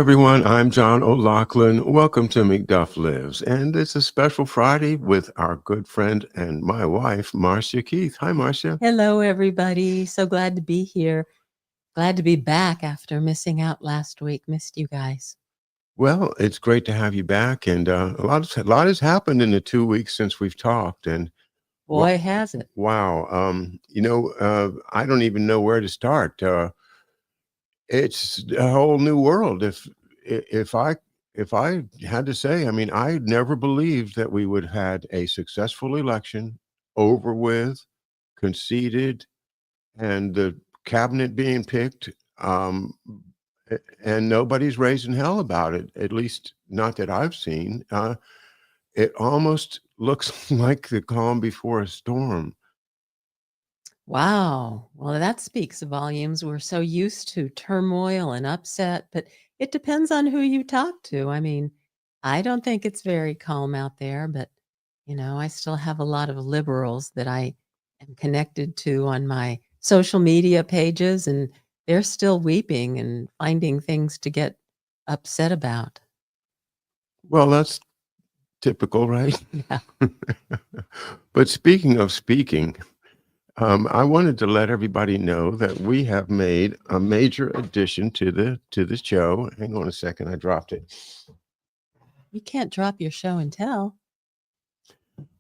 everyone. I'm John O'Loughlin. Welcome to McDuff Lives. And it's a special Friday with our good friend and my wife, Marcia Keith. Hi, Marcia. Hello, everybody. So glad to be here. Glad to be back after missing out last week. Missed you guys. Well, it's great to have you back. And a lot has happened in the 2 weeks since we've talked. And wa- Boy, has it. wow, I don't even know where to start. It's a whole new world. If I had to say, I mean, I never believed that we would have had a successful election over with, conceded, and the cabinet being picked, and nobody's raising hell about it. At least not that I've seen. It almost looks like the calm before a storm. Wow. Well, that speaks volumes. We're so used to turmoil and upset, but it depends on who you talk to. I mean, I don't think it's very calm out there, but I still have a lot of liberals that I am connected to on my social media pages, and they're still weeping and finding things to get upset about. Well, that's typical, right? Yeah. But speaking of speaking, I wanted to let everybody know that we have made a major addition to the show. Hang on a second, I dropped it. You can't drop your show and tell.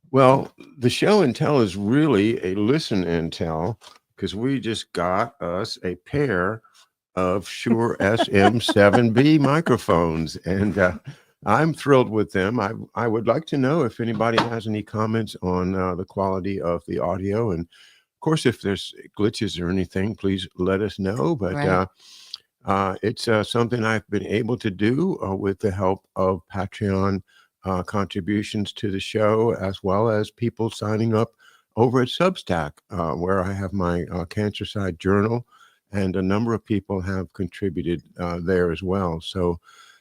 Well, the show and tell is really a listen and tell because we just got us a pair of Shure SM7B microphones, and I'm thrilled with them. I would like to know if anybody has any comments on the quality of the audio, and of course, if there's glitches or anything, please let us know. But Right. it's something I've been able to do with the help of Patreon contributions to the show, as well as people signing up over at Substack, where I have my Cancer Side Journal, and a number of people have contributed there as well. So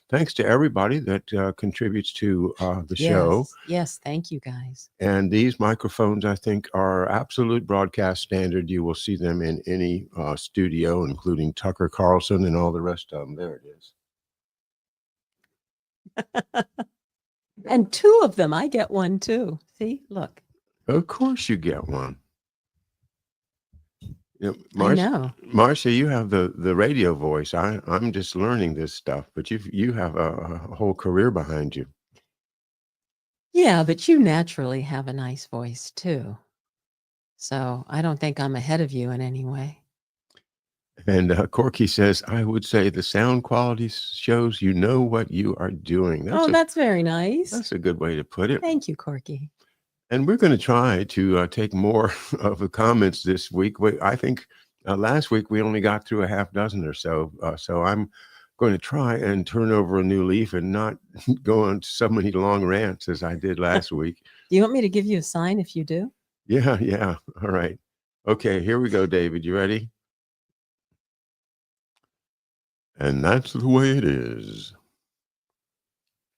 thanks to everybody that contributes to the show. Yes. Yes. Thank you, guys. And these microphones, I think, are absolute broadcast standard. You will see them in any studio, including Tucker Carlson and all the rest of them. There it is. And two of them, I get one too. See, look. Of course, you get one. I know. Marcia, you have the radio voice. I'm just learning this stuff, but you have a whole career behind you. Yeah, but you naturally have a nice voice too. So I don't think I'm ahead of you in any way. And Corky says, I would say the sound quality shows you know what you are doing. That's very nice. That's a good way to put it. Thank you, Corky. And we're going to try to take more of the comments this week. I think last week we only got through a half dozen or so. So I'm going to try and turn over a new leaf and not go on so many long rants as I did last week. Do you want me to give you a sign if you do? Yeah. All right. Okay, here we go, David. You ready? And that's the way it is.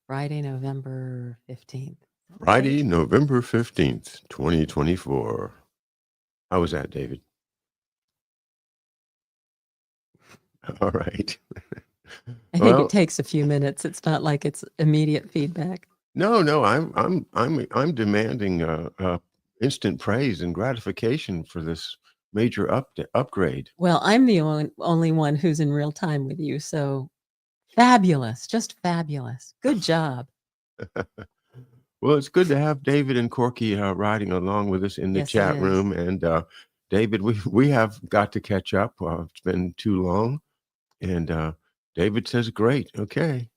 Friday, November 15th. Friday, November 15th, 2024. How was that, David? All right. I think it takes a few minutes. It's not like it's immediate feedback. No, I'm demanding instant praise and gratification for this major upgrade. Well, I'm the only one who's in real time with you, so fabulous, just fabulous. Good job. Well, it's good to have David and Corky riding along with us in the chat room. And David, we have got to catch up. It's been too long. And David says, great. Okay.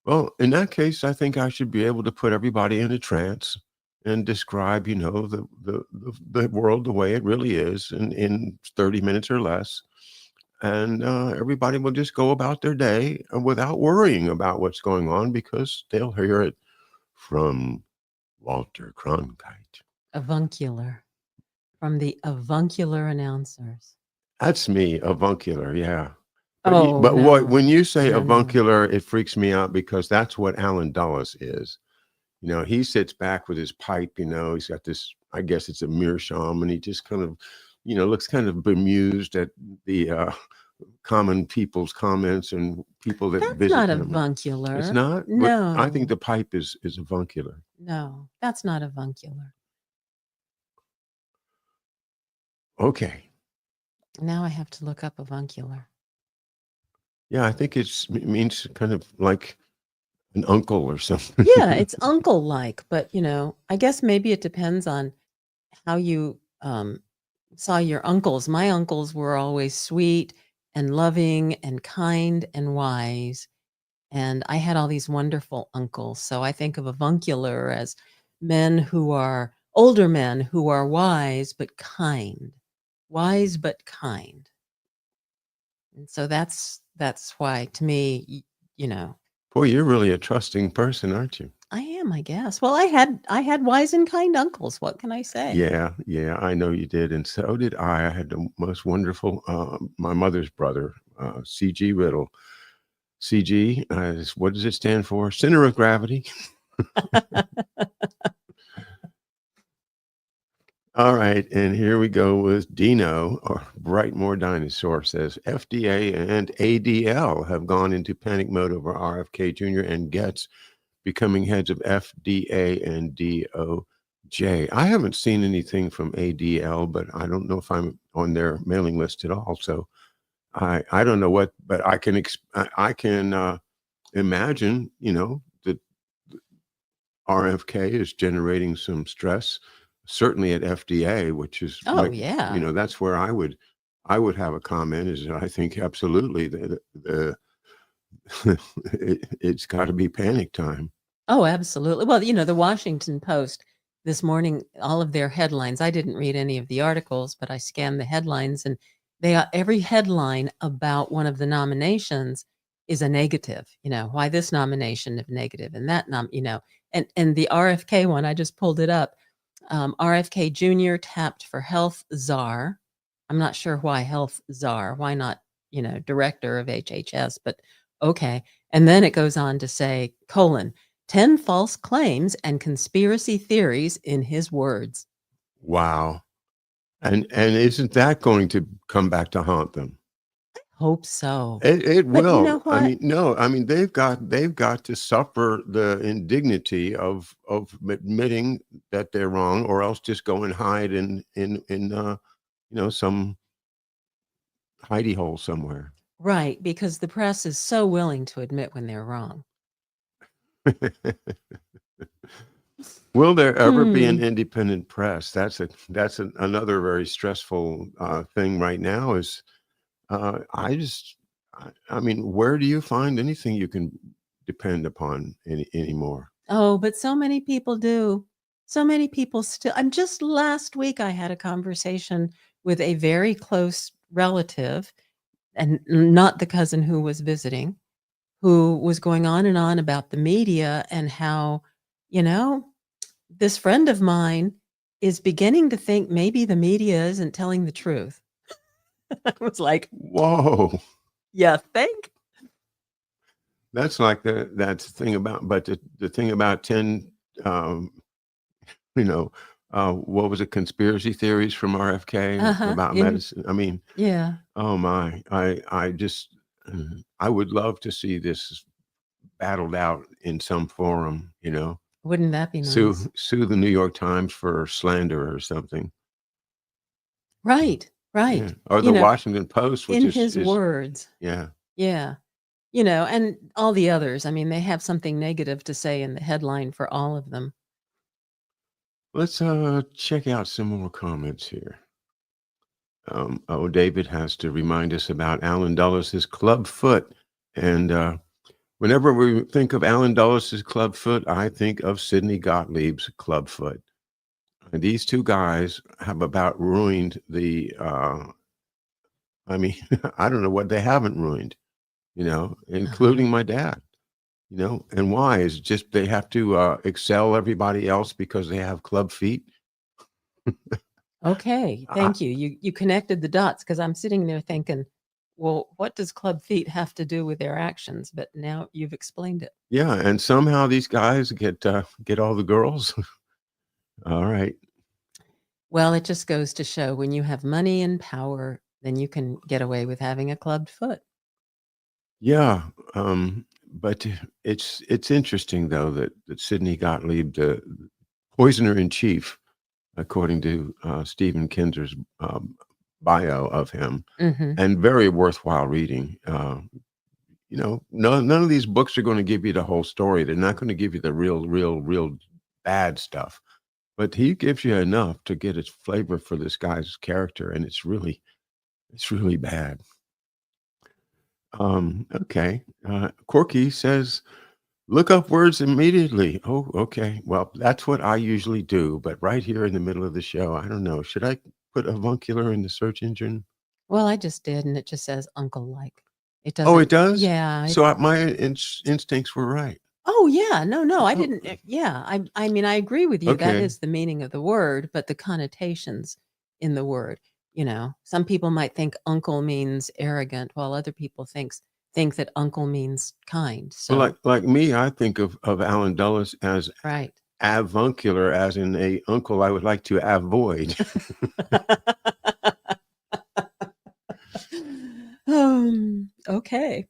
Well, in that case, I think I should be able to put everybody in a trance and describe, the world the way it really is in 30 minutes or less. And everybody will just go about their day without worrying about what's going on because they'll hear it from Walter Cronkite. Avuncular. From the avuncular announcers. That's me, avuncular, yeah. But when you say avuncular, it freaks me out because that's what Alan Dulles is. He sits back with his pipe, he's got this, I guess it's a meerschaum, and he just kind of, looks kind of bemused at the common people's comments and people that That's visit not them. It's avuncular. not, but I think No, the pipe is avuncular. no, that's not avuncular. Okay. Now I have to look up avuncular. Yeah, I think it means kind of like an uncle or something. Yeah, it's uncle-like, but, I guess maybe it depends on how you, saw your uncles. My uncles were always sweet and loving and kind and wise, and I had all these wonderful uncles, so I think of avuncular as older men who are wise but kind. Wise but kind. And so that's why to me, Boy, you're really a trusting person, aren't you? I am, I guess. Well, I had wise and kind uncles. What can I say? Yeah, yeah, I know you did, and so did I. I had the most wonderful, my mother's brother, C.G. Riddle. CG, what does it stand for? Center of gravity. All right, and here we go with Dino, or Brightmore Dinosaur says FDA and ADL have gone into panic mode over RFK Jr. and Getz becoming heads of FDA and DOJ. I haven't seen anything from ADL, but I don't know if I'm on their mailing list at all. So I don't know what, but I can imagine, that RFK is generating some stress, certainly at FDA, which is Oh, yeah. that's where I would have a comment. Is that I think absolutely that it's got to be panic time. Oh, absolutely. Well, the Washington Post this morning, all of their headlines, I didn't read any of the articles, but I scanned the headlines, and every headline about one of the nominations is a negative. Why this nomination is negative and that and the RFK one, I just pulled it up. RFK Jr. tapped for health czar. I'm not sure why health czar. Why not, director of HHS? But okay. And then it goes on to say, 10 false claims and conspiracy theories in his words. Wow. And isn't that going to come back to haunt them? Hope so. It But you will. know what? No. I mean, they've got to suffer the indignity of admitting that they're wrong, or else just go and hide in some hidey hole somewhere. Right, because the press is so willing to admit when they're wrong. Will there ever be an Hmm. independent press? Another very stressful thing right now. Is I mean, where do you find anything you can depend upon anymore? Oh, but so many people do. So many people still. I'm just last week I had a conversation with a very close relative, and not the cousin who was visiting, who was going on and on about the media and how, you know, this friend of mine is beginning to think maybe the media isn't telling the truth. I was like, Whoa, "Yeah, think?" that's like that's the thing about, but the thing about 10, um, what was it? Conspiracy theories from RFK Uh-huh. about medicine. I mean, Yeah. oh my, I just, I would love to see this battled out in some forum, Wouldn't that be sue nice? sue the New York Times for slander or something. Right, Yeah, right. or You the know, Washington Post, which in is his words. yeah. Yeah. And all the others, I mean, they have something negative to say in the headline for all of them. Let's check out some more comments here. David has to remind us about Alan Dulles' club foot. And whenever we think of Alan Dulles' club foot, I think of Sidney Gottlieb's club foot. And these two guys have about ruined I mean, I don't know what they haven't ruined, Uh-huh. including my dad, and why is it just they have to excel everybody else because they have club feet? Okay, I, thank you. You connected the dots because I'm sitting there thinking, well, what does club feet have to do with their actions? But now you've explained it. yeah, and somehow these guys get all the girls. All right. Well, it just goes to show when you have money and power, then you can get away with having a clubbed foot. Yeah, but it's interesting though that Sidney Gottlieb, the poisoner in chief, according to Stephen Kinzer's bio of him, Hmm. and very worthwhile reading. None of these books are going to give you the whole story. They're not going to give you the real bad stuff, but he gives you enough to get a flavor for this guy's character, and it's really bad. Okay. Corky says, look up words immediately. Oh, okay. Well, that's what I usually do, but right here in the middle of the show, I don't know. Should I put avuncular in the search engine? Well, I just did, and it just says uncle-like. It Oh, it doesn't. does? Yeah. So my instincts were right. Oh, yeah. No, I Oh, didn't. Yeah. I mean, I agree with you. That okay. is the meaning of the word, but the connotations in the word, some people might think uncle means arrogant, while other people think that uncle means kind. Well, So, like me, I think of Alan Dulles as right. avuncular, as in a uncle I would like to avoid. Okay.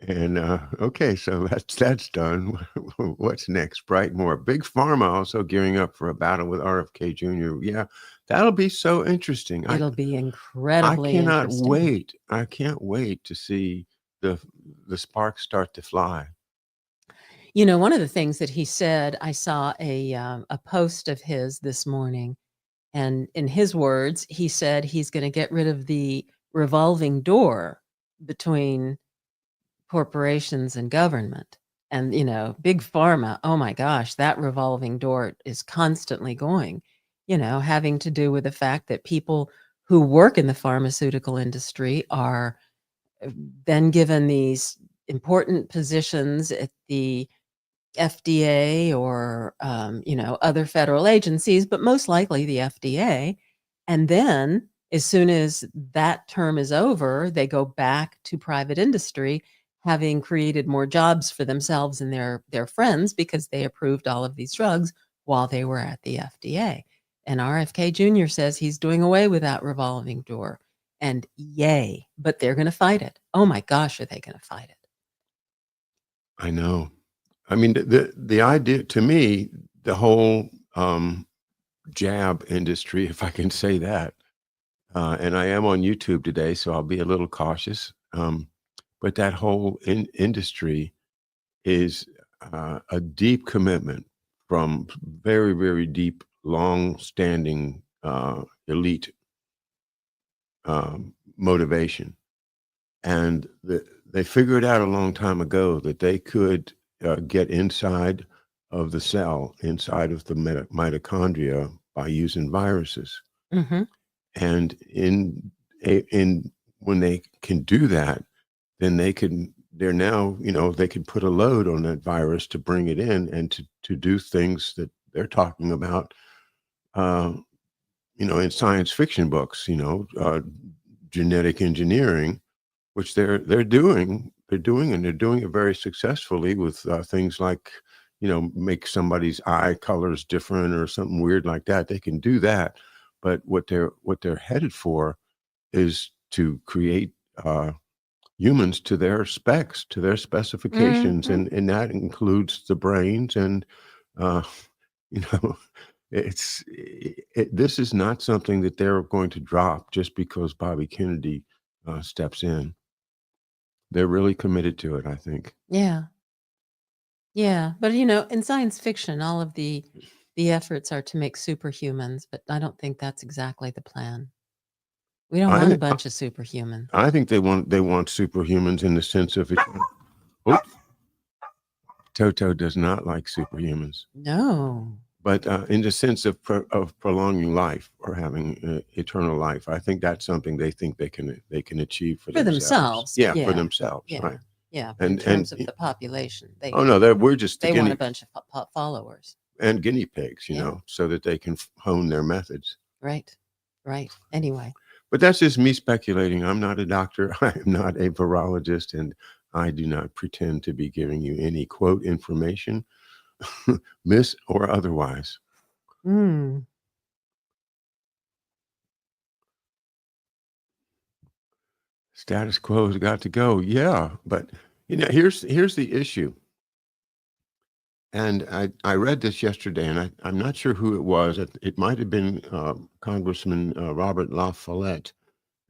And okay, so that's done. What's next? Brightmoor. Big Pharma also gearing up for a battle with RFK Jr. Yeah, that'll be so interesting. I It'll be I incredibly cannot interesting. wait. I can't wait to see the the sparks start to fly. One of the things that he said, I saw a post of his this morning, and in his words, he said he's going to get rid of the revolving door between corporations and government. And big pharma, oh my gosh, that revolving door is constantly going. Having to do with the fact that people who work in the pharmaceutical industry are then given these important positions at the FDA or other federal agencies, but most likely the FDA. And then as soon as that term is over, they go back to private industry, having created more jobs for themselves and their friends because they approved all of these drugs while they were at the FDA. And RFK Jr. says he's doing away with that revolving door. And yay, but they're going to fight it. Oh my gosh, are they going to fight it? I know. I mean, the idea to me, the whole jab industry, if I can say that, and I am on YouTube today, so I'll be a little cautious. But that whole industry is a deep commitment from very, very deep, long-standing elite motivation, and they figured out a long time ago that they could get inside of the cell, inside of the mitochondria, by using viruses. Hmm. And in when they can do that, then they're now, they can put a load on that virus to bring it in and to do things that they're talking about, uh, in science fiction books, genetic engineering, which and they're doing it very successfully with things like, make somebody's eye colors different or something weird like that. They can do that, but what they're headed for is to create humans to their specs, to their specifications, Hmm. and that includes the brains. And uh, you know, this is not something that they're going to drop just because Bobby Kennedy steps in. They're really committed to it, I think. Yeah. Yeah, but in science fiction, all of the efforts are to make superhumans, but I don't think that's exactly the plan. We don't I want a think bunch of superhumans. I think they want superhumans in the sense of it. Oops, Toto does not like superhumans, No. but in the sense of prolonging life or having eternal life. I think that's something they think they can achieve for For themselves. themselves, Yeah, for yeah. themselves, Yeah. right? Yeah, but in And terms of the population, oh no, we're just the they want a guinea bunch of followers. and guinea pigs, Yeah, so that they can hone their methods. right. Right. Anyway. But that's just me speculating. I'm not a doctor. I am not a virologist, and I do not pretend to be giving you any quote information, miss or otherwise. Mm. Status quo has got to go. Yeah, but here's the issue. And I read this yesterday, and I'm not sure who it was. It might have been Congressman Robert La Follette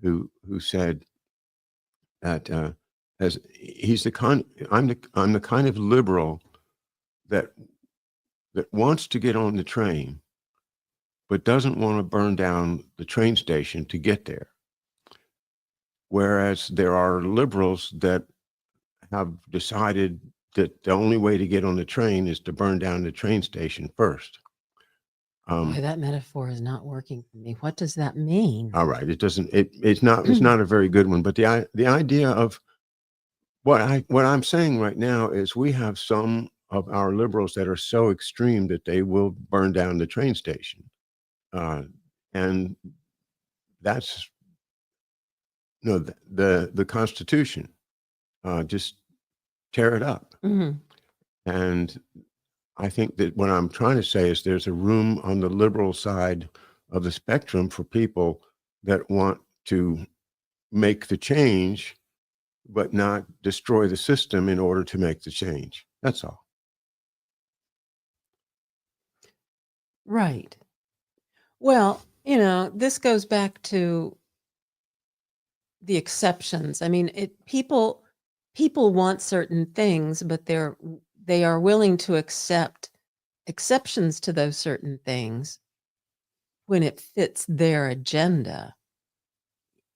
who said that as he's I'm the kind of liberal that wants to get on the train, but doesn't want to burn down the train station to get there. Whereas there are liberals that have decided that the only way to get on the train is to burn down the train station first. Boy, that metaphor is not working for me. What does that mean? All right, it's not a very good one. But the idea of what I'm saying right now is we have some of our liberals that are so extreme that they will burn down the train station, and that's the Constitution. Just tear it up. Mhm. And I think that what I'm trying to say is there's a room on the liberal side of the spectrum for people that want to make the change, but not destroy the system in order to make the change. That's all. Right. Well, this goes back to the exceptions. I mean, people want certain things, but they are willing to accept exceptions to those certain things when it fits their agenda.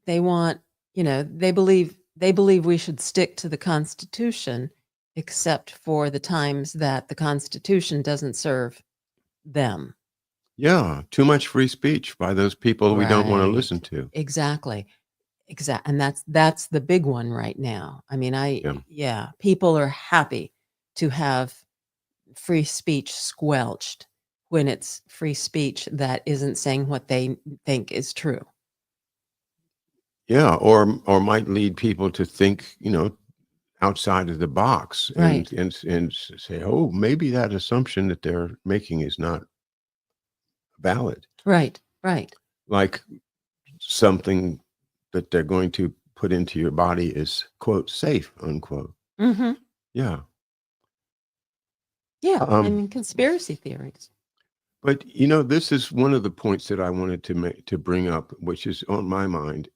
They want, they believe we should stick to the Constitution, except for the times that the Constitution doesn't serve them. Yeah, too much free speech by those people we don't want to listen Right. to. Exactly. And that's the big one right now. I mean, Yeah. people are happy to have free speech squelched when it's free speech that isn't saying what they think is true. Yeah, or might lead people to think, outside of the box Right. and say, oh, maybe that assumption that they're making is not valid. Right. Right. Like something that they're going to put into your body is, quote, safe, unquote. Mhm. Yeah. Yeah, I Um, mean, conspiracy theories. but this is one of the points that I wanted to bring up, which is on my mind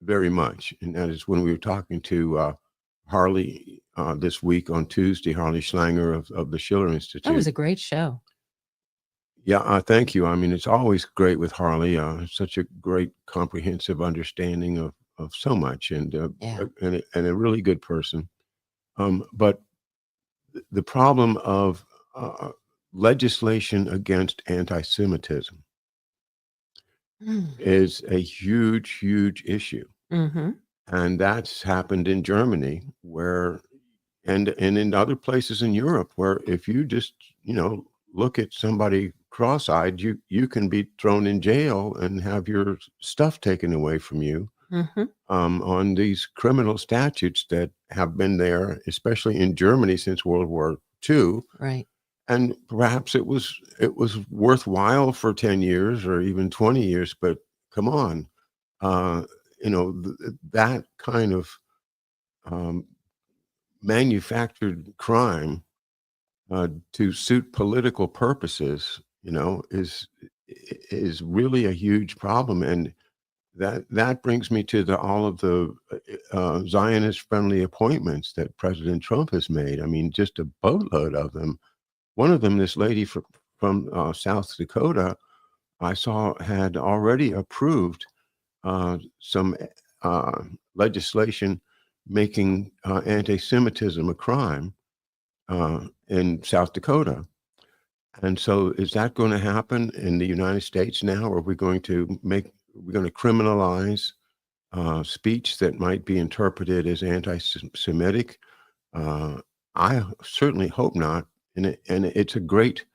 very much, and that is when we were talking to Harley this week on Tuesday, Harley Schlanger of the Schiller That Institute. was a great show. Yeah, thank you. I mean, it's always great with Harley. Such a great, comprehensive understanding of so much, and Yeah. and a really good person. But the problem of legislation against anti-Semitism Mm. is a huge, huge issue, Mhm. and that's happened in Germany, where and in other places in Europe, where if you just look at somebody cross-eyed, you can be thrown in jail and have your stuff taken away from you Mhm. on these criminal statutes that have been there, especially in Germany since World War II. Right. And perhaps it was worthwhile for 10 years or even 20 years, but come on, uh, that kind of um, manufactured crime to suit political purposes, is really a huge problem, and that brings me to all of the Zionist-friendly appointments that President Trump has made. I mean, just a boatload of them. One of them, this lady from South Dakota, I saw had already approved some legislation making anti-Semitism a crime in South Dakota. And so is that going to happen in the United States now? Or are we going to criminalize speech that might be interpreted as anti-Semitic? Uh, I certainly hope not. And uh, it's a great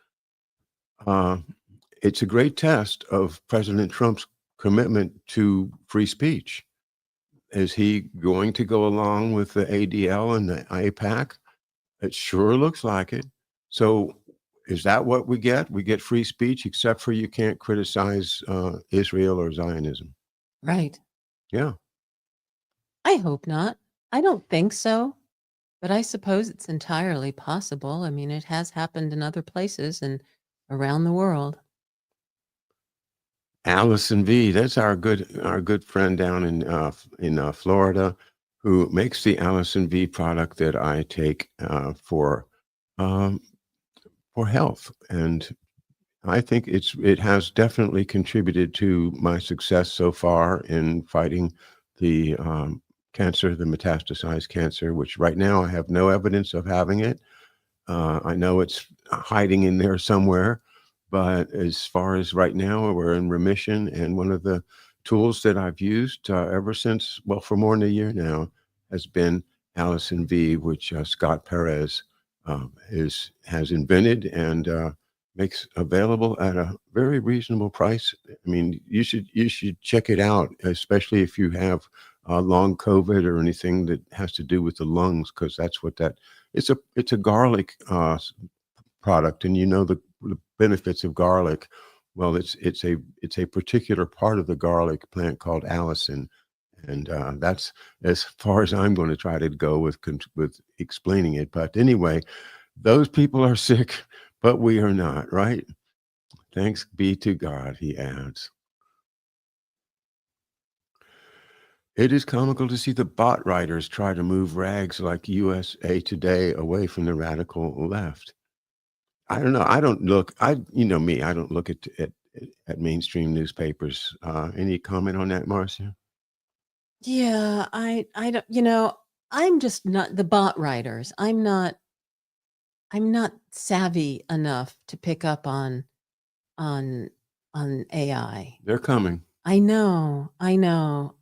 test of President Trump's commitment to free speech. Is he going to go along with the ADL and the IPAC? It sure looks like it. So is that what we get? We get free speech, except for you can't criticize Israel or Zionism. Right. Yeah. I hope not. I don't think so, but I suppose it's entirely possible. I mean, it has happened in other places and around the world. Allison V, that's our good friend down in Florida, who makes the Allison V product that I take um, for health, and I think it has definitely contributed to my success so far in fighting the cancer, the metastasized cancer, which right now I have no evidence of having it. I know it's hiding in there somewhere, but as far as right now, we're in remission. And one of the tools that I've used ever since, well, for more than a year now, has been Allison V, which Scott Perez has invented and makes available at a very reasonable price. I mean, you should check it out, especially if you have long COVID or anything that has to do with the lungs, because that's what that it's a garlic product, and you know the benefits of garlic. Well, it's a particular part of the garlic plant called allicin, and that's as far as I'm going to try to go with explaining it. But anyway, those people are sick, but we are not, right? Thanks be to God, he adds. It is comical to see the bot writers try to move rags like USA Today away from the radical left. I don't know. I don't look. You know me. I don't look at mainstream newspapers. Any comment on that, Marcia? Yeah, I don't, I'm just not the bot writers. I'm not savvy enough to pick up on on AI. They're coming. I know. I know.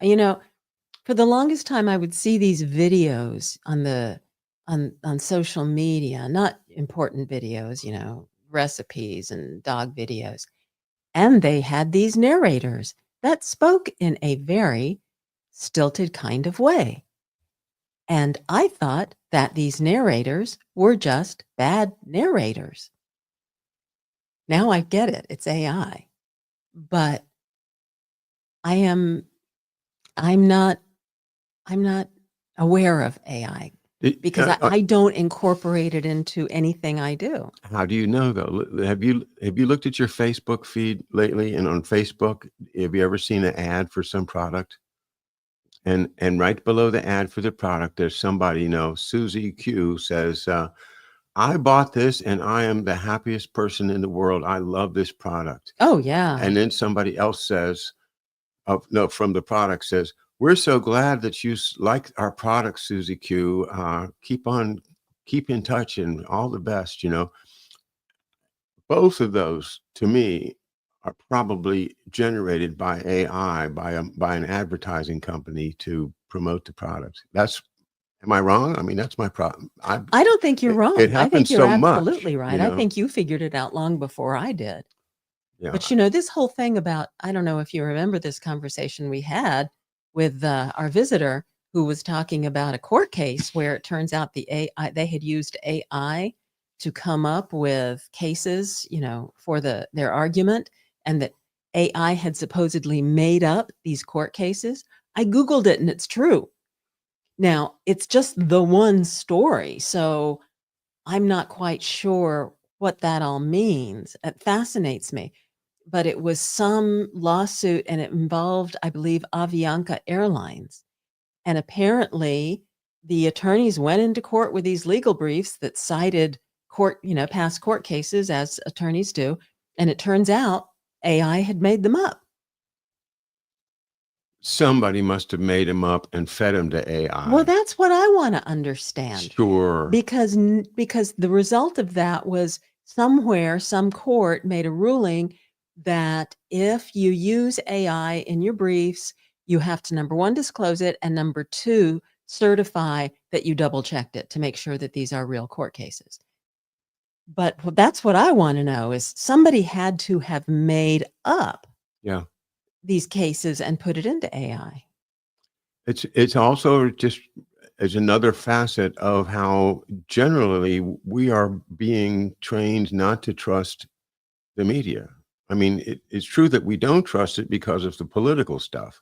For the longest time I would see these videos on social media, not important videos, recipes and dog videos. And they had these narrators that spoke in a very stilted kind of way. And I thought that these narrators were just bad narrators. Now I get it. It's AI. But I am I'm not I'm not aware of AI because I don't incorporate it into anything I do. How do you know though? Have you looked at your Facebook feed lately? And on Facebook, have you ever seen an ad for some product? And right below the ad for the product, there's somebody, Susie Q says, I bought this and I am the happiest person in the world. I love this product. Oh, yeah. And then somebody else says, no, from the product says, we're so glad that you like our product, Susie Q. Keep in touch and all the best. Both of those to me are probably generated by AI, by an advertising company to promote the product. Am I wrong? I mean, that's my problem. I don't think you're wrong. It I think happens you're so much, absolutely right. I think you figured it out long before I did. Yeah. But this whole thing about, I don't know if you remember this conversation we had with our visitor who was talking about a court case where it turns out they had used AI to come up with cases, for their argument, and that AI had supposedly made up these court cases. I Googled it and it's true. Now, it's just the one story, so I'm not quite sure what that all means. It fascinates me. But it was some lawsuit and it involved, I believe, Avianca Airlines. And apparently, the attorneys went into court with these legal briefs that cited past court cases as attorneys do. And it turns out AI had made them up. Somebody must have made him up and fed him to AI. Well, that's what I want to understand. Sure. Because the result of that was somewhere, some court made a ruling that if you use AI in your briefs, you have to, number one, disclose it, and number two, certify that you double checked it to make sure that these are real court cases. But that's what I want to know is somebody had to have made up these cases and put it into AI. It's also just as another facet of how generally we are being trained not to trust the media. I mean, it's true that we don't trust it because of the political stuff,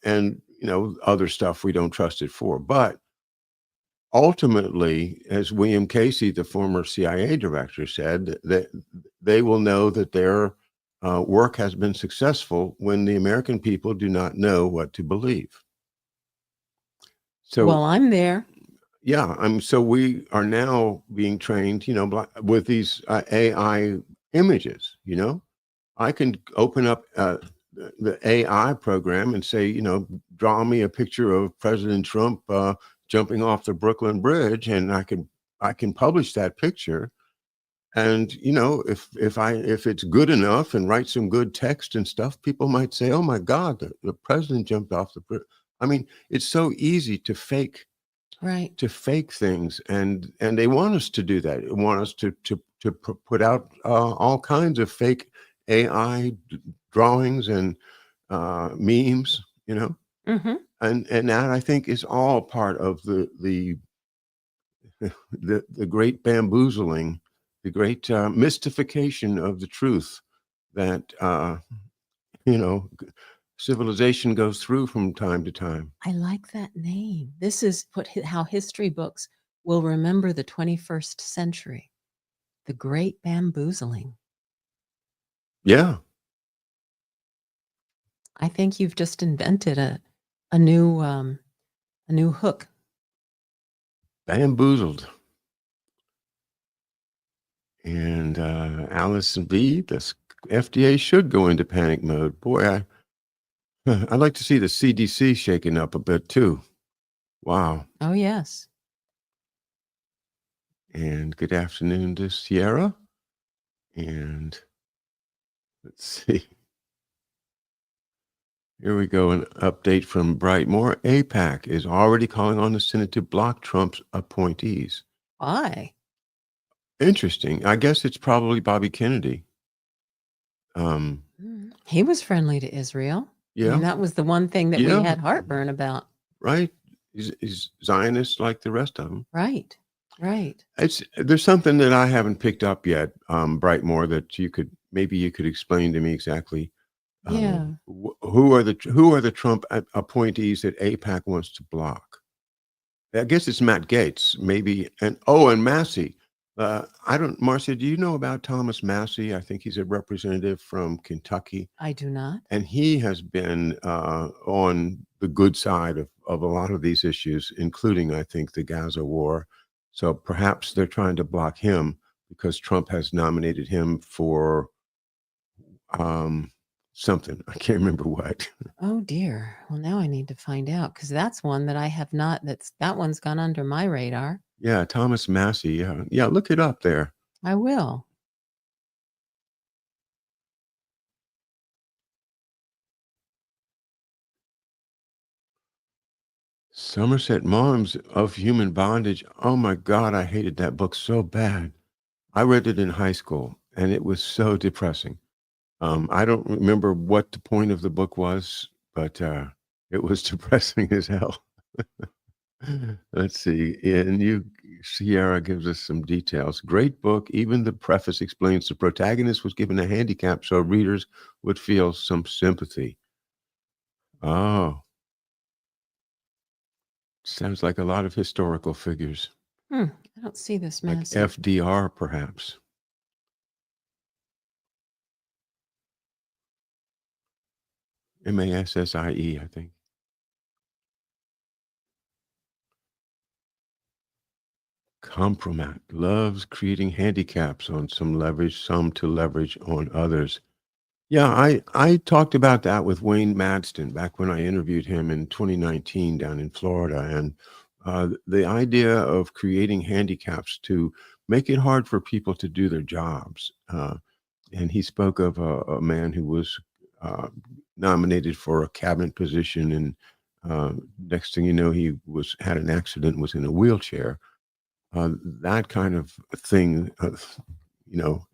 and other stuff we don't trust it for. But ultimately, as William Casey, the former CIA director, said, that they will know that their work has been successful when the American people do not know what to believe. So, Well, I'm there. yeah, so we are now being trained, with these AI images. I can open up the AI program and say, draw me a picture of President Trump jumping off the Brooklyn Bridge, and I can publish that picture. And if it's good enough and write some good text and stuff, people might say, "Oh my God, the president jumped off the bridge." I mean, it's so easy to fake Right. things, and they want us to do that. They want us to put out all kinds of fake AI drawings and memes, Mm-hmm. and that, I think, is all part of the great bamboozling, the great mystification of the truth that you know civilization goes through from time to time. I like that name. This is how history books will remember the 21st century. The Great Bamboozling. Yeah, I think you've just invented a new hook. bamboozled. And Allison B, the FDA should go into panic mode. Boy, I'd like to see the CDC shaken up a bit too. Wow. Oh yes. And good afternoon to Sierra. And let's see. Here we go. An update from Brightmore. AIPAC is already calling on the Senate to block Trump's appointees. Why? Interesting. I guess it's probably Bobby Kennedy. He was friendly to Israel. I mean, Yeah, that was the one thing that we yeah, had heartburn about. right. He's Zionist like the rest of them. Right. Right. There's something that I haven't picked up yet, Brightmore, that maybe you could explain to me exactly. Yeah. Who are the Trump appointees that AIPAC wants to block? I guess it's Matt Gaetz, maybe, and Massey. Marcia, do you know about Thomas Massey? I think he's a representative from Kentucky, I do not. and he has been on the good side of a lot of these issues, including, I think, the Gaza war. So perhaps they're trying to block him because Trump has nominated him for something. I can't remember what. Oh dear. Well, now I need to find out because that's one that I have not. That one's gone under my radar. Yeah, Thomas Massey. Yeah, yeah. Look it up there. I will. Somerset Maugham of Human Bondage. Oh my God, I hated that book so bad. I read it in high school, and it was so depressing. I don't remember what the point of the book was, but it was depressing as hell. Let's see. And Sierra gives us some details. Great book. Even the preface explains the protagonist was given a handicap so readers would feel some sympathy. Oh, sounds like a lot of historical figures, I don't see this like Massey. FDR, perhaps. Massie, I think. Compromat loves creating handicaps on some to leverage on others. Yeah, I talked about that with Wayne Madston back when I interviewed him in 2019 down in Florida, and the idea of creating handicaps to make it hard for people to do their jobs. And he spoke of a man who was nominated for a cabinet position, and next thing you know, he had an accident, was in a wheelchair. That kind of thing,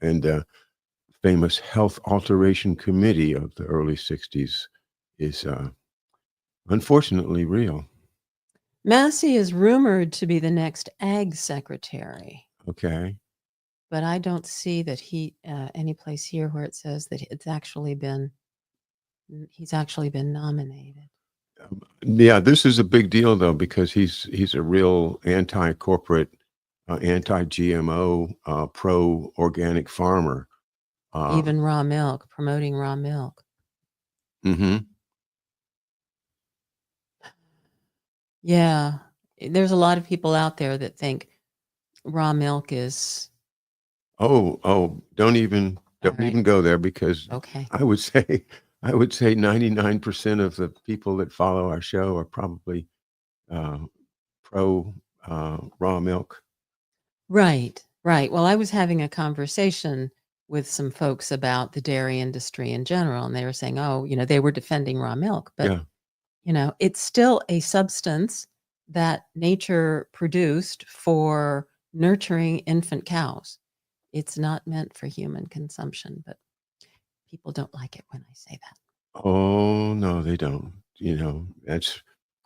and famous health alteration committee of the early 60s is unfortunately real. Massey is rumored to be the next ag secretary, Okay. but I don't see that any place here where it says that he's actually been nominated. Yeah, this is a big deal though because he's a real anti-corporate, anti-GMO, pro-organic farmer. Even raw milk, promoting raw milk. Mhm. Yeah. There's a lot of people out there that think raw milk is Don't all right. even go there because Okay. I would say I would say 99% of the people that follow our show are probably uh, pro raw milk. Right. Right. Well, I was having a conversation with some folks about the dairy industry in general, and they were saying, oh, they were defending raw milk, but Yeah. it's still a substance that nature produced for nurturing infant cows. It's not meant for human consumption, but people don't like it when I say that. Oh no, they don't. That's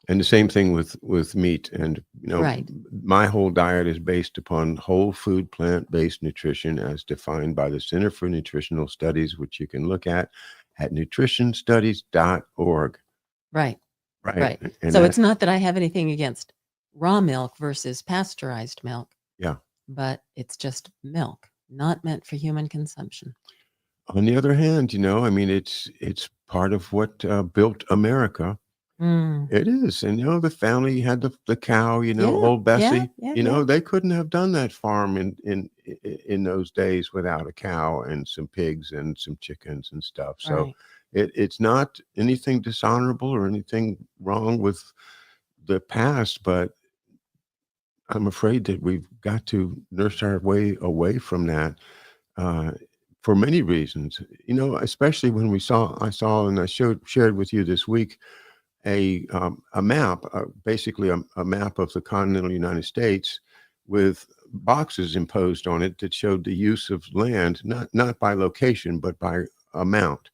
and the same thing with meat. And Right. my whole diet is based upon whole food, plant-based nutrition, as defined by the Center for Nutritional Studies, which you can look at nutritionstudies.org. Right. Right, Right. and So it's that, not that I have anything against raw milk versus pasteurized milk, yeah. but it's just milk, not meant for human consumption. On the other hand, I mean, it's part of what built America. Mm. It is, and the family had the cow, Yeah. old Yeah. Bessie. Yeah. Yeah. They couldn't have done that farm in those days without a cow and some pigs and some chickens and stuff. So Right. it's not anything dishonorable or anything wrong with the past, but I'm afraid that we've got to nurse our way away from that uh, for many reasons. Especially when I saw, and I shared with you this week a map, basically a map of the continental United States with boxes imposed on it that showed the use of land, not by location, but by amount.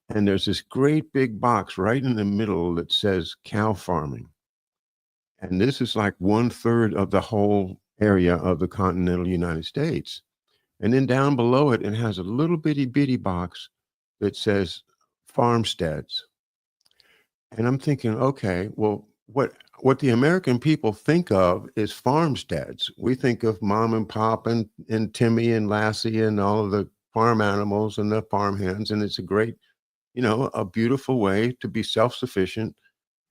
And there's this great big box right in the middle that says cow farming. And this is like 1/3 of the whole area of the continental United States. And then down below it, it has a little bitty box that says farmsteads. And I'm thinking, okay, well, what the American people think of is farmsteads. We think of mom and pop and Timmy and Lassie and all of the farm animals and the farm hands. And it's a great, a beautiful way to be self-sufficient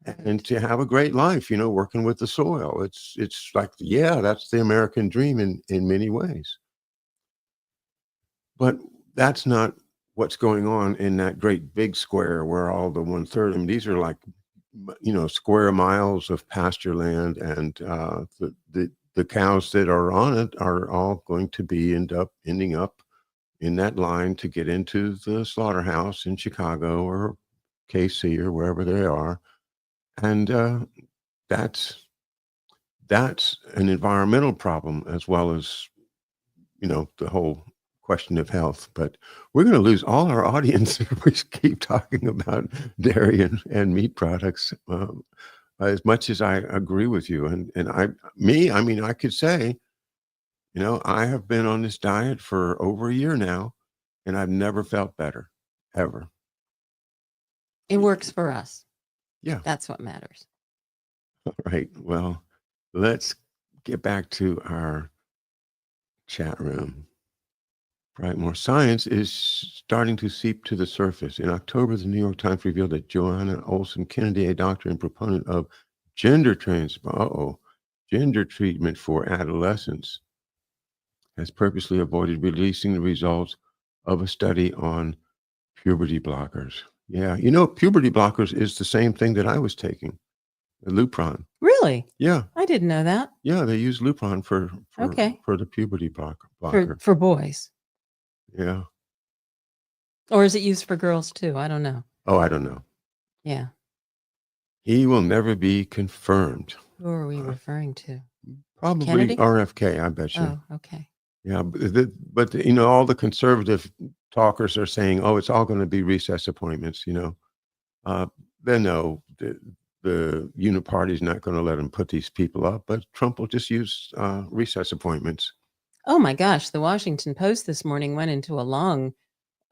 and Right. to have a great life, working with the soil. It's like, yeah, that's the American dream in many ways. But that's not what's going on in that great big square where all the 1/3. I mean, these are like, square miles of pasture land, and the cows that are on it are all going to be ending up in that line to get into the slaughterhouse in Chicago or KC or wherever they are, and that's that's an environmental problem as well as the whole question of health. But we're going to lose all our audience if we keep talking about dairy and meat products. As much as I agree with you, and I mean, I could say, I have been on this diet for over a year now, and I've never felt better, ever. It works for us. Yeah, That's what matters. right. Well, let's get back to our chat room. Right, more science is starting to seep to the surface. In October, the New York Times revealed that Joanna Olson Kennedy, a doctor and proponent of gender trans, gender treatment for adolescents, has purposely avoided releasing the results of a study on puberty blockers. Yeah, puberty blockers is the same thing that I was taking, Lupron. Really? Yeah, I didn't know that. yeah, they use Lupron Okay. for the puberty For blocker. for boys. Yeah. Or is it used for girls too? I don't know. Oh, I don't know. Yeah. He will never be confirmed. Who are we Uh, referring to? Probably Kennedy? RFK, I bet you. Oh, okay. Yeah, all the conservative talkers are saying, "Oh, it's all going to be recess appointments." Uh, they know the uniparty is not going to let them put these people up, but Trump will just use recess appointments. Oh my gosh, the Washington Post this morning went into a long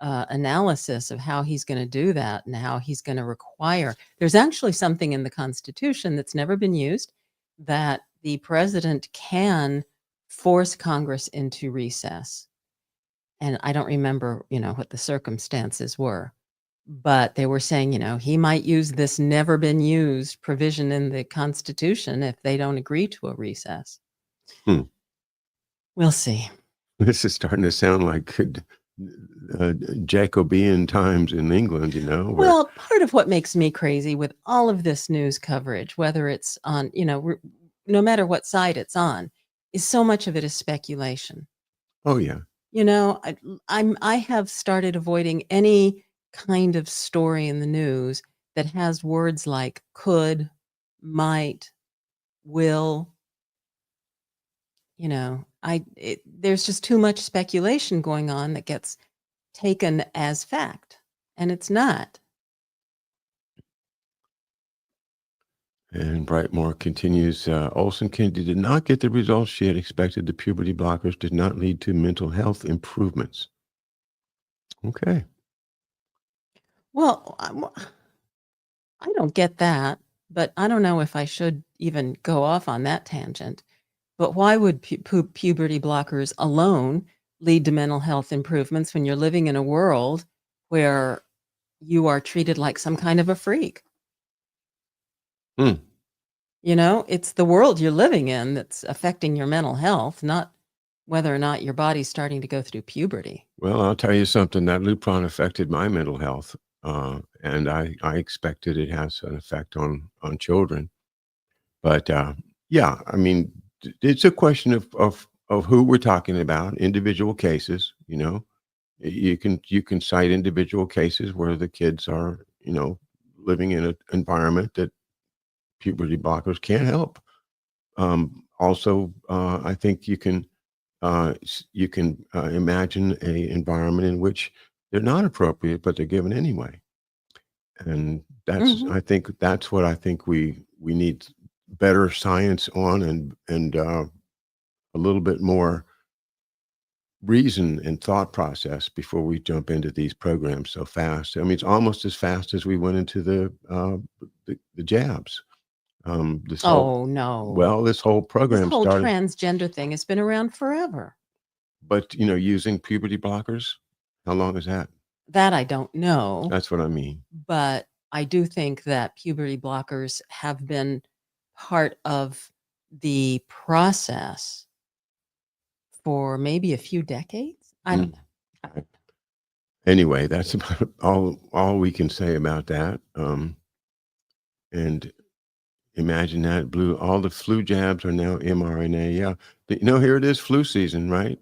analysis of how he's going to do that and how he's going to require. There's actually something in the Constitution that's never been used, that the president can force Congress into recess. And I don't remember, what the circumstances were, but they were saying, he might use this never been used provision in the Constitution if they don't agree to a recess. Hmm. We'll see. This is starting to sound like Jacobean times in England, where Well, part of what makes me crazy with all of this news coverage, whether it's on, no matter what side it's on, is so much of it is speculation. oh yeah, I have started avoiding any kind of story in the news that has words like could, might, will. There's just too much speculation going on that gets taken as fact, and it's not. And Brightmore continues, Olson Kennedy did not get the results she had expected. The puberty blockers did not lead to mental health improvements. Okay. Well, I don't get that, but I don't know if I should even go off on that tangent. But why would puberty blockers alone lead to mental health improvements when you're living in a world where you are treated like some kind of a freak? Hmm. It's the world you're living in that's affecting your mental health, not whether or not your body's starting to go through puberty. Well, I'll tell you something. That Lupron affected my mental health, and I expected it has an effect on children. But yeah, I mean, it's a question of who we're talking about, individual cases. You can cite individual cases where the kids are, living in an environment that puberty blockers can't help. Also, I think you can imagine a environment in which they're not appropriate, but they're given anyway. And Mhm. I think we need better science on, and a little bit more reason and thought process before we jump into these programs so fast. I mean, it's almost as fast as we went into the jabs. This whole Oh, no. Well, this whole This program whole started, transgender thing has been around forever. but using puberty blockers, how long is that? That I don't know, That's what I mean. but I do think that puberty blockers have been part of the process for maybe a few decades. I don't Mm. know. Anyway, that's about all we can say about that. And imagine that all the flu jabs are now mRNA. Yeah, here it is, flu season, right?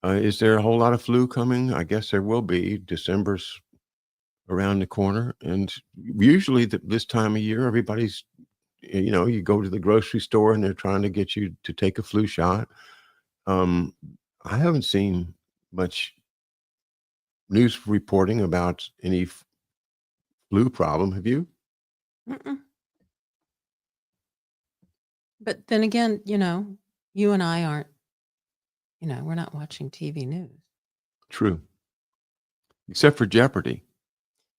Is there a whole lot of flu coming? I guess there will be. December's around the corner, and usually this time of year, everybody's, you go to the grocery store and they're trying to get you to take a flu shot. Um, I haven't seen much news reporting about any flu problem. Have you? Mm-mm. But then again, you and I aren't, we're not watching TV news. True. Except for Jeopardy,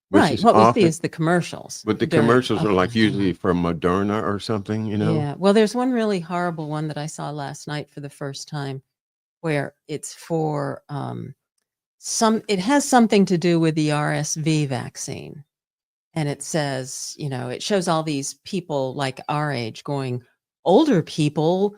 which Right. is What we see often, is the commercials but the during. commercials are Oh, like usually from Moderna or something. yeah. Well, there's one really horrible one that I saw last night for the first time where it's for it has something to do with the RSV vaccine. And it says, it shows all these people like our age going, older people,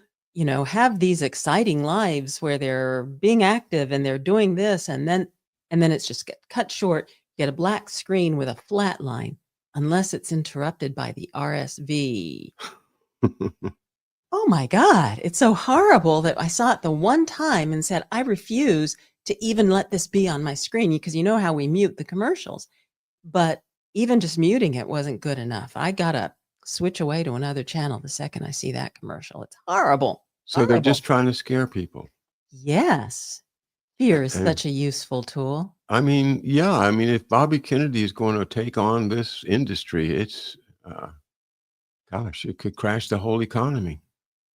have these exciting lives where they're being active and they're doing this. And then it's just get cut short, get a black screen with a flat line, unless it's interrupted by the RSV. Oh my God. It's so horrible that I saw it the one time and said, I refuse to even let this be on my screen, because you know how we mute the commercials. But even just muting it wasn't good enough. I gotta switch away to another channel the second I see that commercial. It's horrible. So they're just Horrible. trying to scare people. Yes. Fear is And such a useful tool. I mean, yeah, I mean, if Bobby Kennedy is going to take on this industry, it's, gosh, it could crash the whole economy.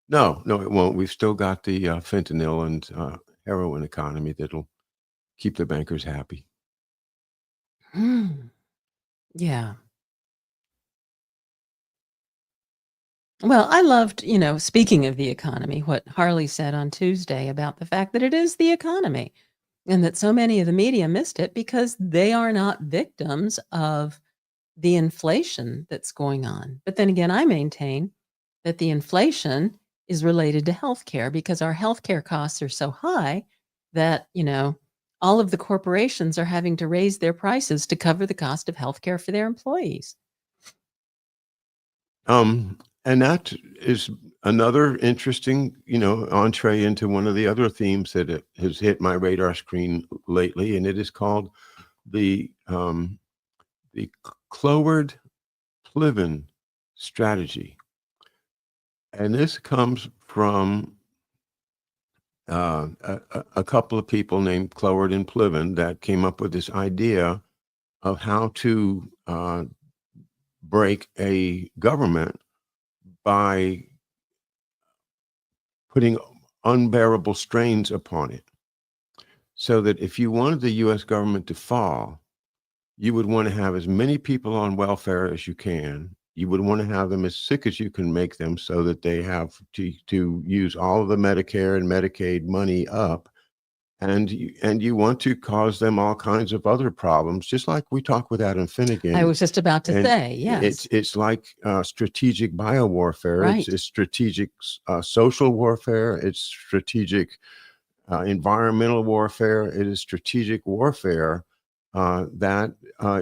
No, it won't. We've still got the fentanyl and heroin economy that'll keep the bankers happy. Yeah. Well, I loved, speaking of the economy, what Harley said on Tuesday about the fact that it is the economy and that so many of the media missed it because they are not victims of the inflation that's going on. But then again, I maintain that the inflation is related to healthcare because our healthcare costs are so high that, all of the corporations are having to raise their prices to cover the cost of healthcare for their employees. And that is another interesting, entree into one of the other themes that has hit my radar screen lately, and it is called the Cloward-Pliven strategy. And this comes from a couple of people named Cloward and Pliven that came up with this idea of how to break a government by putting unbearable strains upon it. So that if you wanted the US government to fall, you would want to have as many people on welfare as you can. You would want to have them as sick as you can make them so that they have to use all of the Medicare and Medicaid money up. And you want to cause them all kinds of other problems, just like we talked with Adam I Finnegan. was just about to And say, yes. it's like strategic biowarfare. Right. It's strategic social warfare. It's strategic environmental warfare. It is strategic warfare that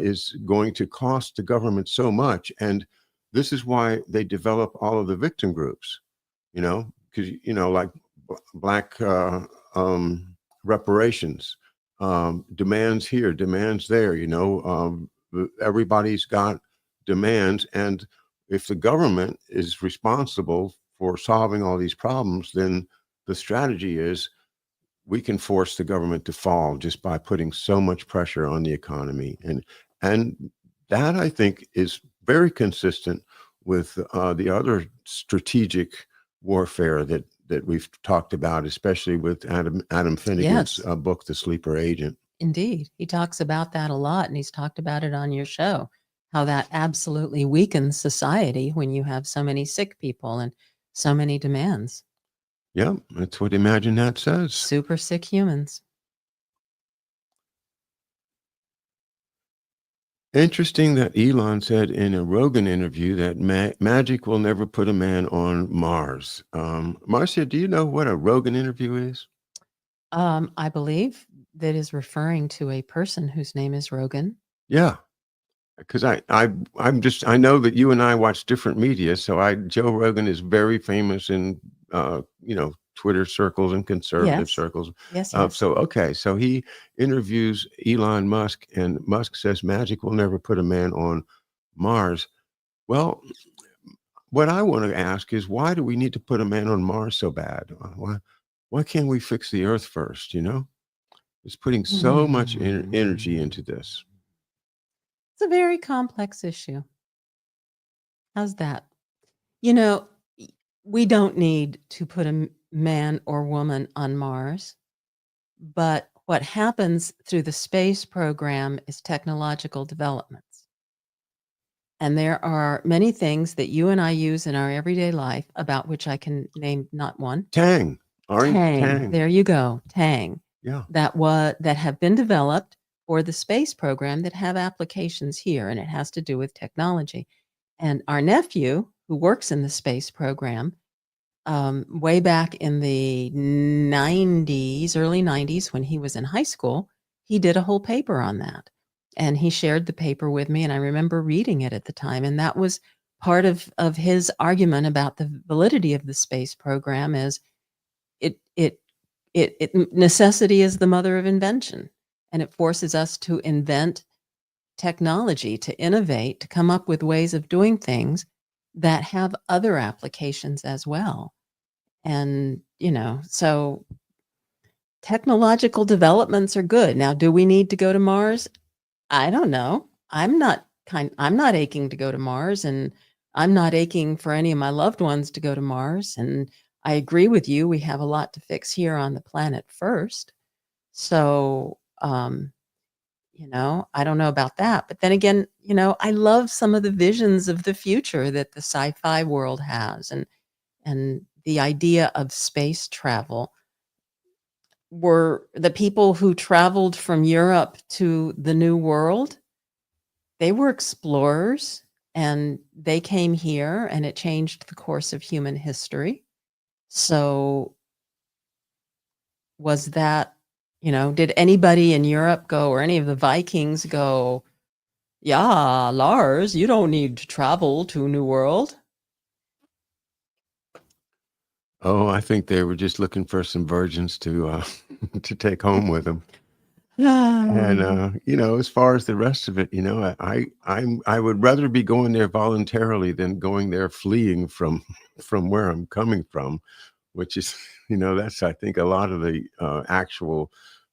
is going to cost the government so much. And this is why they develop all of the victim groups, because, like Black reparations, demands here, demands there, everybody's got demands. And if the government is responsible for solving all these problems, then the strategy is we can force the government to fall just by putting so much pressure on the economy. And that, I think, is very consistent with the other strategic warfare that we've talked about, especially with Adam Finnegan's Yes. book, The Sleeper Agent. Indeed. He talks about that a lot, and he's talked about it on your show, how that absolutely weakens society when you have so many sick people and so many demands. Yeah, that's what Imagine That says. Super sick humans. Interesting that Elon said in a Rogan interview that magic will never put a man on Mars. Marcia, do you know what a Rogan interview is? I believe that is referring to a person whose name is Rogan. Yeah, because I know that you and I watch different media. So Joe Rogan is very famous in Twitter circles and conservative Yes. circles. Yes, yes. So he interviews Elon Musk, and Musk says magic will never put a man on Mars. Well, what I want to ask is, why do we need to put a man on Mars so bad? Why can't we fix the Earth first? It's putting so much energy into this. It's a very complex issue. How's that? You know, we don't need to put a man or woman on Mars, but what happens through the space program is technological developments. And there are many things that you and I use in our everyday life about which I can name not one. Tang. Orange Tang. There you go. Tang. Yeah. That have been developed for the space program that have applications here, and it has to do with technology. And our nephew, who works in the space program, way back in the 90s, early 90s, when he was in high school, he did a whole paper on that. And he shared the paper with me, and I remember reading it at the time. And that was part of his argument about the validity of the space program is necessity is the mother of invention, and it forces us to invent technology, to innovate, to come up with ways of doing things that have other applications as well. And, so technological developments are good. Now, do we need to go to Mars? I don't know. I'm not aching to go to Mars, and I'm not aching for any of my loved ones to go to Mars. And I agree with you. We have a lot to fix here on the planet first. So, I don't know about that. But then again, I love some of the visions of the future that the sci-fi world has, and the idea of space travel. Were the people who traveled from Europe to the New World, they were explorers, and they came here, and it changed the course of human history. So, was that did anybody in Europe go, or any of the Vikings go, "Yeah, Lars, you don't need to travel to New World"? Oh, I think they were just looking for some virgins to to take home with them. And as far as the rest of it, I would rather be going there voluntarily than going there fleeing from from where I'm coming from, which is, that's I think a lot of the actual,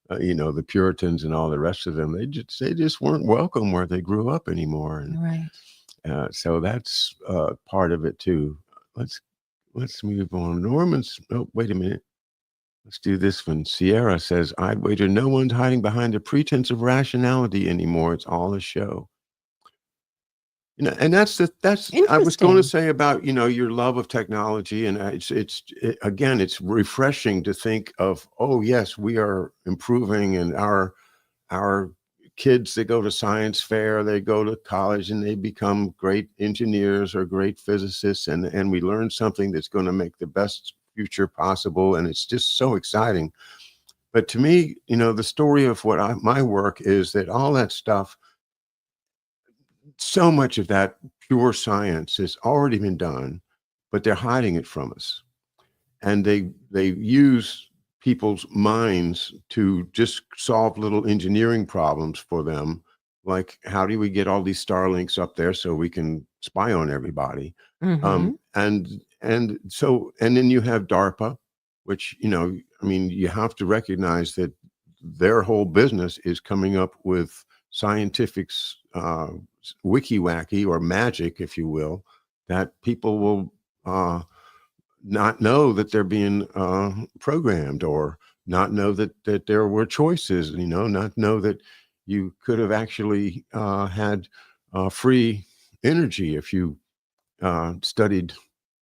the Puritans and all the rest of them. They just weren't welcome where they grew up anymore, and Right. so that's part of it too. Let's let's move on. Norman's. Oh, wait a minute. Let's do this one. Sierra says, I'd wager no one's hiding behind a pretense of rationality anymore. It's all a show. And that's I was going to Interesting. say about, your love of technology. And again, it's refreshing to think of, oh, yes, we are improving, and our kids that go to science fair, they go to college and they become great engineers or great physicists. And we learn something that's going to make the best future possible. And it's just so exciting. But to me, the story of my work is that all that stuff, so much of that pure science has already been done, but they're hiding it from us. And they use people's minds to just solve little engineering problems for them. Like, how do we get all these Starlinks up there so we can spy on everybody? Mhm. And then you have DARPA, which, I mean, you have to recognize that their whole business is coming up with scientific wiki wacky or magic, if you will, that people will not know that they're being programmed, or not know that there were choices, not know that you could have actually had free energy if you studied,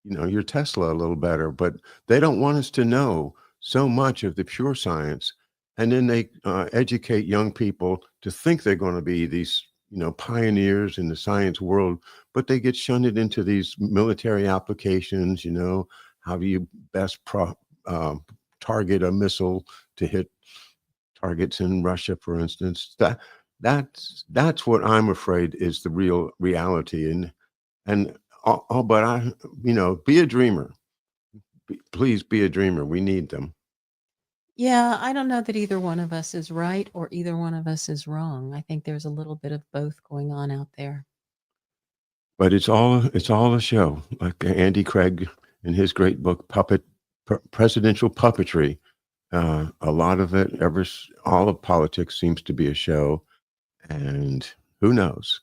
your Tesla a little better. But they don't want us to know so much of the pure science. And then they educate young people to think they're going to be these, pioneers in the science world, but they get shunted into these military applications. How do you best target a missile to hit targets in Russia, for instance? That's what I'm afraid is the real reality. And but be a dreamer. Please be a dreamer. We need them. Yeah, I don't know that either one of us is right or either one of us is wrong. I think there's a little bit of both going on out there. But it's all a show. Like Andy Craig in his great book, Presidential Puppetry. A lot of it, all of politics seems to be a show, and who knows?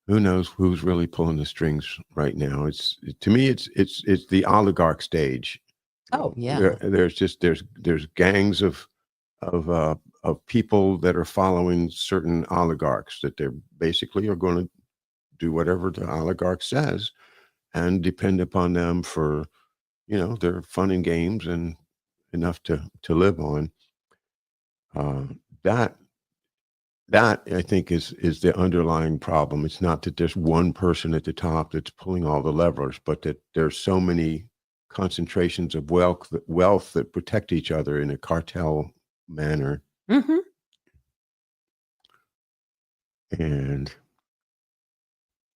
Who knows who's really pulling the strings right now? To me, it's the oligarch stage. Oh, Where yeah. there's gangs of people that are following certain oligarchs, that they basically are going to do whatever the oligarch says and depend upon them for, their fun and games and enough to live on. Uh, that that I think is the underlying problem. It's not that there's one person at the top that's pulling all the levers, but that there's so many concentrations of wealth that protect each other in a cartel manner. Mhm. And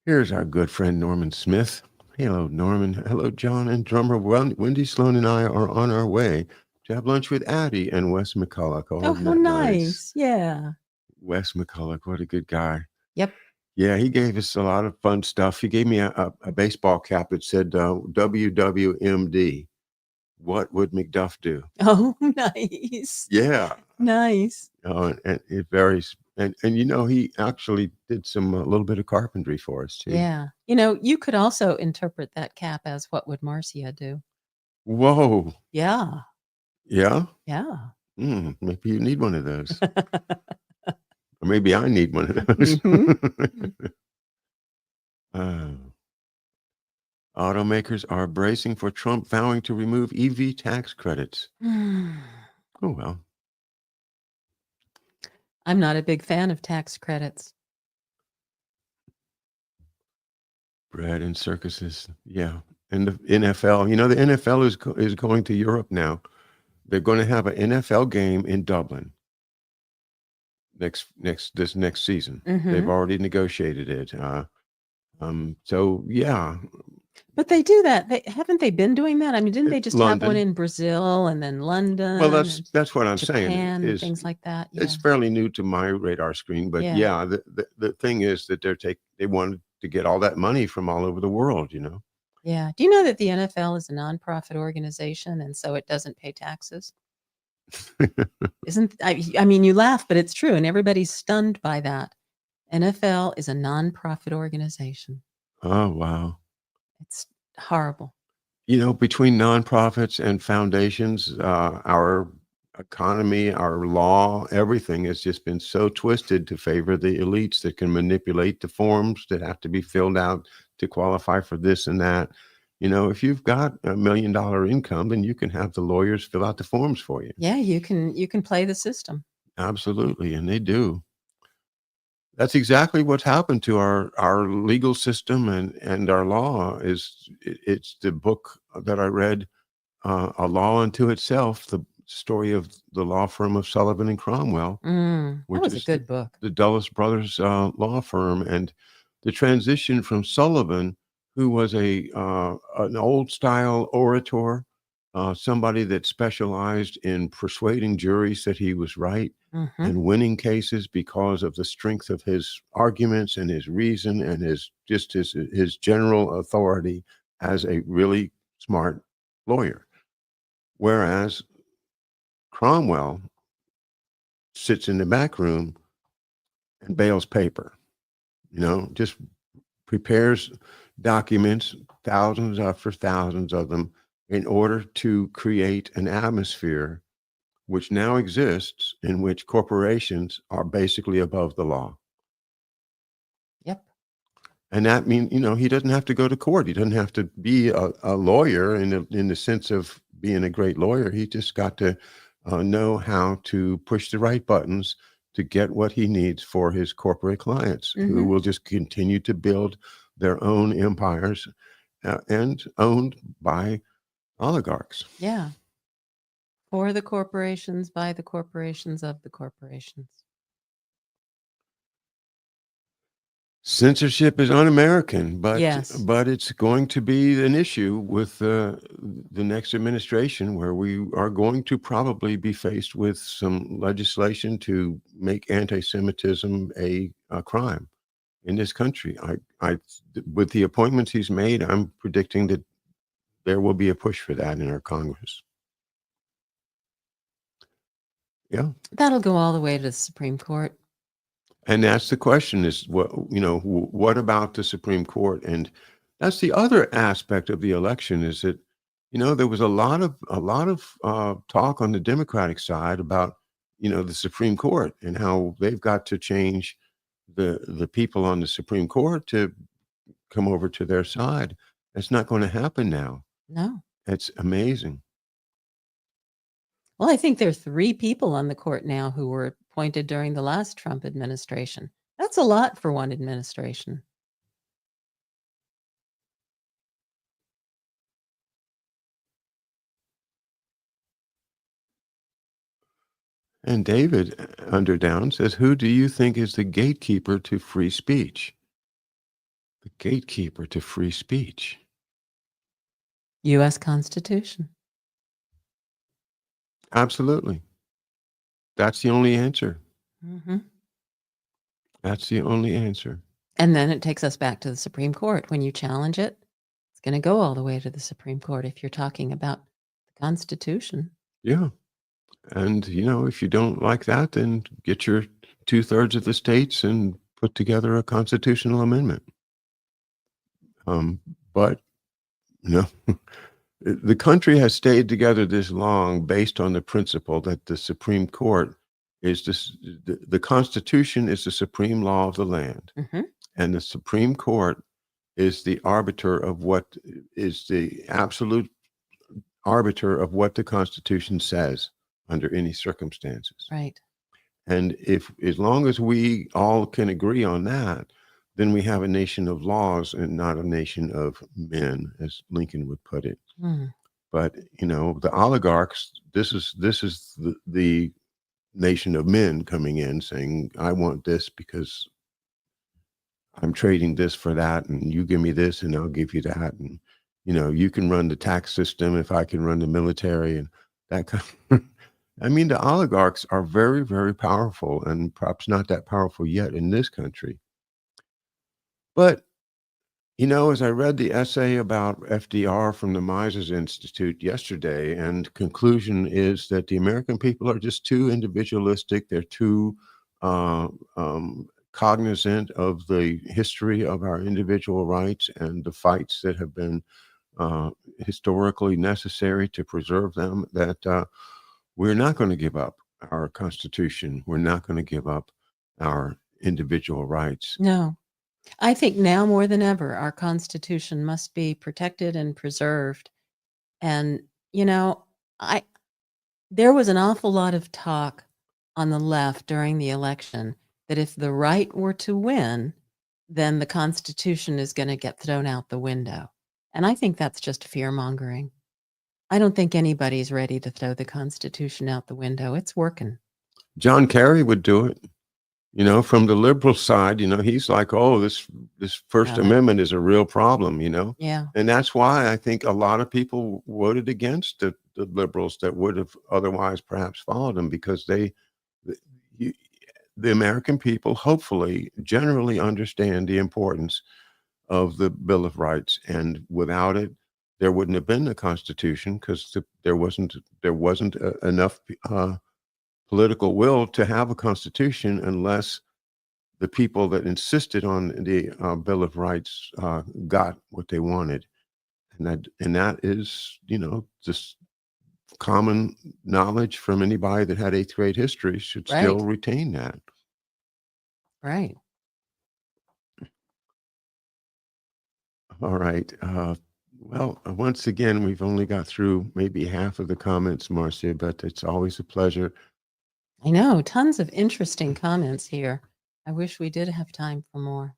here's our good friend Norman Smith. Hello, Norman. Hello, John and drummer Wendy Sloan and I are on our way to have lunch with Addie and Wes McCulloch. Oh, Oh, isn't how that nice? nice. Yeah. Wes McCulloch, what a good guy. Yep. Yeah, he gave us a lot of fun stuff. He gave me a baseball cap that said WWMD. What would McDuff do? Oh, nice. Yeah. Nice. And it varies. And he actually did some a little bit of carpentry for us too. Yeah. You could also interpret that cap as, "What would Marcia do?" Whoa. Yeah. Yeah. Yeah. Maybe you need one of those. Or maybe I need one of those. Mhm. Uh, Automakers are bracing for Trump vowing to remove EV tax credits. I'm Oh, well. not a big fan of tax credits. Bread and circuses. Yeah. And the NFL, the NFL is going to Europe now. They're going to have an NFL game in Dublin this next season. They've Hmm. already negotiated it. So yeah, But they do that. Haven't they been doing that? I mean, didn't they just have one London. in Brazil and then Well, London and that's what I'm saying Japan and is things like that? it's Yeah. fairly new to my radar screen, but Yeah. yeah, the thing is that they wanted to get all that money from all over the world. Yeah. Do you know that the NFL is a nonprofit organization and so it doesn't pay taxes? Isn't I mean, you laugh, but it's true, and everybody's stunned by that. NFL is a nonprofit organization. Oh, wow. It's horrible. Between nonprofits and foundations, our economy, our law, everything has just been so twisted to favor the elites that can manipulate the forms that have to be filled out to qualify for this and that. If you've got $1 million income, then you can have the lawyers fill out the forms for you. Yeah, you can play the system. Absolutely, and they do. That's exactly what's happened to our legal system and our law. It's the book that I read, A Law Unto Itself, the story of the law firm of Sullivan and Cromwell, That which was a is good book. the Dulles Brothers law firm, and the transition from Sullivan, who was an old style orator, somebody that specialized in persuading juries that he was right Mhm. and winning cases because of the strength of his arguments and his reason and his general authority as a really smart lawyer. Whereas Cromwell sits in the back room and bails paper, just prepares documents, thousands after thousands of them, in order to create an atmosphere which now exists in which corporations are basically above the law. Yep. And that means, he doesn't have to go to court. He doesn't have to be a lawyer in the sense of being a great lawyer. He just got to know how to push the right buttons to get what he needs for his corporate clients, who Mhm. will just continue to build their own empires and owned by oligarchs. Yeah. For the corporations, by the corporations, of the corporations. Censorship is un-American, but Yes. but it's going to be an issue with the next administration, where we are going to probably be faced with some legislation to make anti-Semitism a crime in this country. With the appointments he's made, I'm predicting that there will be a push for that in our Congress. Yeah. That'll go all the way to the Supreme Court. And that's the question is what about the Supreme Court? And that's the other aspect of the election is that, there was a lot of talk on the Democratic side about, the Supreme Court and how they've got to change the people on the Supreme Court to come over to their side. It's not going to happen now. No. It's amazing. Well, I think there are 3 people on the court now who were appointed during the last Trump administration. That's a lot for one administration. And David Underdown says, who do you think is the gatekeeper to free speech? The gatekeeper to free speech. US Constitution. Absolutely. That's the only answer. Mhm. That's the only answer. And then it takes us back to the Supreme Court. When you challenge it, it's gonna go all the way to the Supreme Court if you're talking about the Constitution. Yeah. And, if you don't like that, then get your 2/3 of the states and put together a constitutional amendment. But, no, the country has stayed together this long based on the principle that the Supreme Court is the Constitution is the supreme law of the land. Mhm. And the Supreme Court is the arbiter of what is the absolute arbiter of what the Constitution says under any circumstances. Right. And if, as long as we all can agree on that, then we have a nation of laws and not a nation of men, as Lincoln would put it. Mm. But the oligarchs, this is the nation of men coming in saying, I want this because I'm trading this for that, and you give me this and I'll give you that. And you can run the tax system if I can run the military, and that kind of I mean, the oligarchs are very, very powerful, and perhaps not that powerful yet in this country. But as I read the essay about FDR from the Mises Institute yesterday, and conclusion is that the American people are just too individualistic. They're too cognizant of the history of our individual rights and the fights that have been historically necessary to preserve them, that we're not going to give up our Constitution. We're not going to give up our individual rights. No. I think now more than ever, our Constitution must be protected and preserved. And, there was an awful lot of talk on the left during the election that if the right were to win, then the Constitution is going to get thrown out the window. And I think that's just fear mongering. I don't think anybody's ready to throw the Constitution out the window. It's working. John Kerry would do it. From the liberal side, he's like, oh, this First Amendment is a real problem, Yeah. And that's why I think a lot of people voted against the liberals that would have otherwise perhaps followed them, because the American people hopefully generally understand the importance of the Bill of Rights. And without it, there wouldn't have been the Constitution, because there wasn't enough political will to have a Constitution unless the people that insisted on the Bill of Rights got what they wanted. And that is, just common knowledge from anybody that had 8th grade history should still Right. retain that. Right. All right. Well, once again, we've only got through maybe half of the comments, Marcia, but it's always a pleasure. I know, tons of interesting comments here. I wish we did have time for more.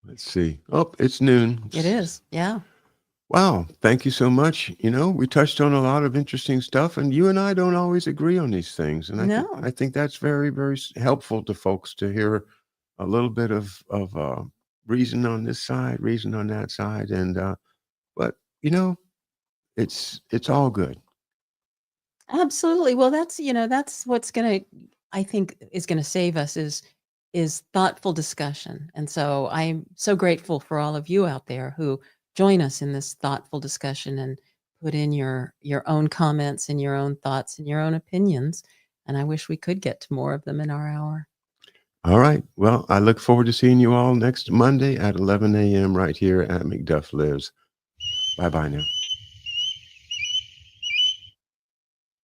Let's see. Oh, it's noon. It is. Yeah. Wow. Thank you so much. We touched on a lot of interesting stuff, and you and I don't always agree on these things. And I think that's very, very helpful to folks to hear a little bit of reason on this side, reason on that side. And, but it's all good. Absolutely. Well, that's what's I think is going to save us is thoughtful discussion. And so I'm so grateful for all of you out there who join us in this thoughtful discussion and put in your own comments and your own thoughts and your own opinions. And I wish we could get to more of them in our hour. All right. Well, I look forward to seeing you all next Monday at 11 a.m. right here at McDuff Lives. Bye-bye now.